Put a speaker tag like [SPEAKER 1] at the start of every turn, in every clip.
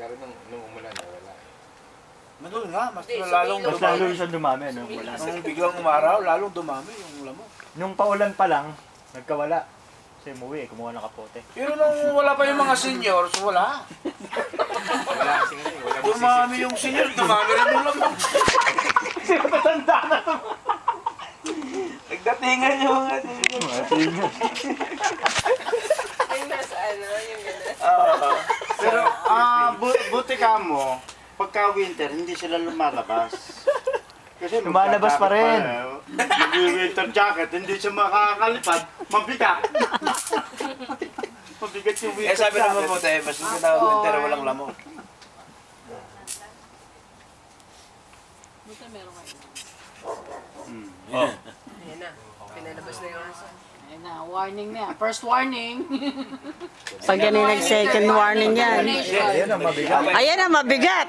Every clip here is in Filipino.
[SPEAKER 1] Pero nung umulan, wala.
[SPEAKER 2] Doon nga, mas
[SPEAKER 3] lalo siya dumami. Nung
[SPEAKER 2] biglang umaraw, lalong dumami yung lamok.
[SPEAKER 3] Nung paulan pa lang, nagkawala. Kasi umuwi, kumuha ng kapote.
[SPEAKER 2] Pero nung wala pa yung mga seniors, wala.
[SPEAKER 1] Wala kasi nga eh.
[SPEAKER 2] Dumami yung senior, dumami rin yung lamok.
[SPEAKER 3] Kasi matatanda na ito.
[SPEAKER 2] Nagdatingan yung mga senior.
[SPEAKER 4] Yung nasa ano, yung gano'n.
[SPEAKER 5] Pero, buti ka mo, pagka winter, hindi sila lumalabas. Kasi
[SPEAKER 3] lumalabas pa rin.
[SPEAKER 5] Nag-winter jacket, hindi siya makakalipad, mabigat. Mabigat yung winter jacket.
[SPEAKER 2] Sabi naman po tayo, mas hindi na winter, walang lamok.
[SPEAKER 4] Buta meron kayo.
[SPEAKER 6] Ayan na. Pinalabas na yung aso.
[SPEAKER 4] Ayan na, warning na. First warning.
[SPEAKER 7] Pag yan ay nag-second warning yan.
[SPEAKER 3] Ayan ang mabigat.
[SPEAKER 7] Ayan ang mabigat.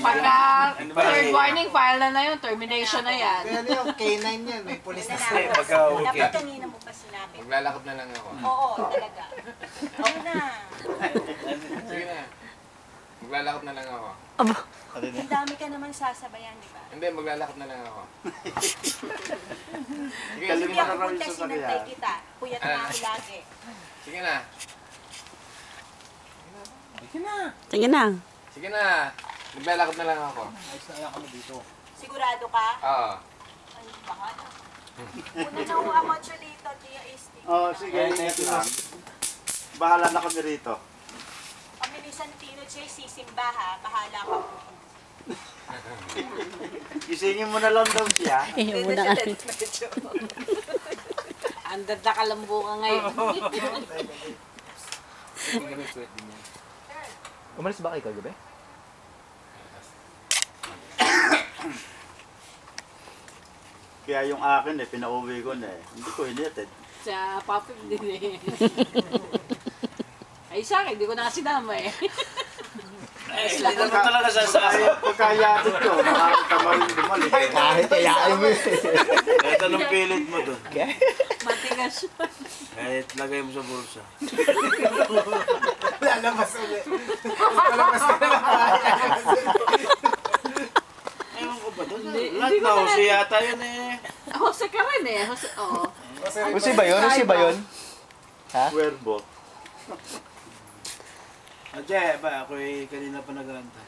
[SPEAKER 4] Pagka third warning, file na yun. Termination na yan.
[SPEAKER 8] Kaya yung K9 yan, may pulis na
[SPEAKER 2] Eh, pagka-okay.
[SPEAKER 6] Dapat kanina mo pa sinabi.
[SPEAKER 1] Maglalakad na lang ako.
[SPEAKER 6] Oo, talaga. Oo na.
[SPEAKER 1] Sige na. Maglalakad na lang ako.
[SPEAKER 6] Ang dami ka naman sasabayan, di ba?
[SPEAKER 1] Hindi, maglalakad na lang ako. Sige,
[SPEAKER 6] Hindi
[SPEAKER 1] sige
[SPEAKER 6] ako
[SPEAKER 1] na.
[SPEAKER 6] punta, sinantay kita. Puyat na ako lagi.
[SPEAKER 1] Sige na.
[SPEAKER 7] Sige na.
[SPEAKER 1] Sige na. Maglalakad na lang ako.
[SPEAKER 6] Sigurado ka?
[SPEAKER 1] Oo.
[SPEAKER 6] Ay, baka na. Una na ako amateur dito, Tia Esti.
[SPEAKER 5] Sige, ito lang. Bahala na kami rito.
[SPEAKER 6] Kami ni Santino, siya sisimba ha. Bahala ka.
[SPEAKER 5] Gisingin mo na lang daw siya.
[SPEAKER 7] Eh, muna nga.
[SPEAKER 4] Andad na kalambo ka ngayon.
[SPEAKER 3] Umalis ba kayo kagabi?
[SPEAKER 5] Kaya yung akin pinauwi ko na Hindi ko initid.
[SPEAKER 4] Sa Papip din eh. Ay sa akin, hindi ko na sinama eh.
[SPEAKER 2] Hindi naman talaga sasaya.
[SPEAKER 5] Pagkayatid ko, makakita mo rin bumalik.
[SPEAKER 3] Kahit kayain mo
[SPEAKER 2] Kahit anong pilit mo doon.
[SPEAKER 4] Matigas yun.
[SPEAKER 2] Kahit lagay mo sa bulsa.
[SPEAKER 8] lalabas ulit. Lalabas ka naman.
[SPEAKER 2] Ewan ko ba doon? Lahat na Jose yata yun eh.
[SPEAKER 4] Jose ka rin eh. Jose, oo.
[SPEAKER 3] Usi ba yun? Usi ba yun? Ha?
[SPEAKER 5] Cuervo.
[SPEAKER 2] Adya, ba? Ako kanina pa nag-aantay.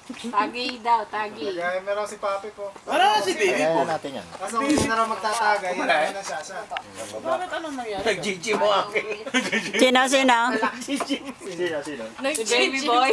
[SPEAKER 4] Tagi daw, tagi.
[SPEAKER 8] Kaya meron si Papi po.
[SPEAKER 2] Para si baby
[SPEAKER 3] Ayan
[SPEAKER 2] ko.
[SPEAKER 3] natin yan.
[SPEAKER 8] Kaso kung hindi na raw magtatagay, yun na siya.
[SPEAKER 2] Bakit anong nangyari? Nag-GG mo akin.
[SPEAKER 7] Sino?
[SPEAKER 3] Sino?
[SPEAKER 4] Si baby boy.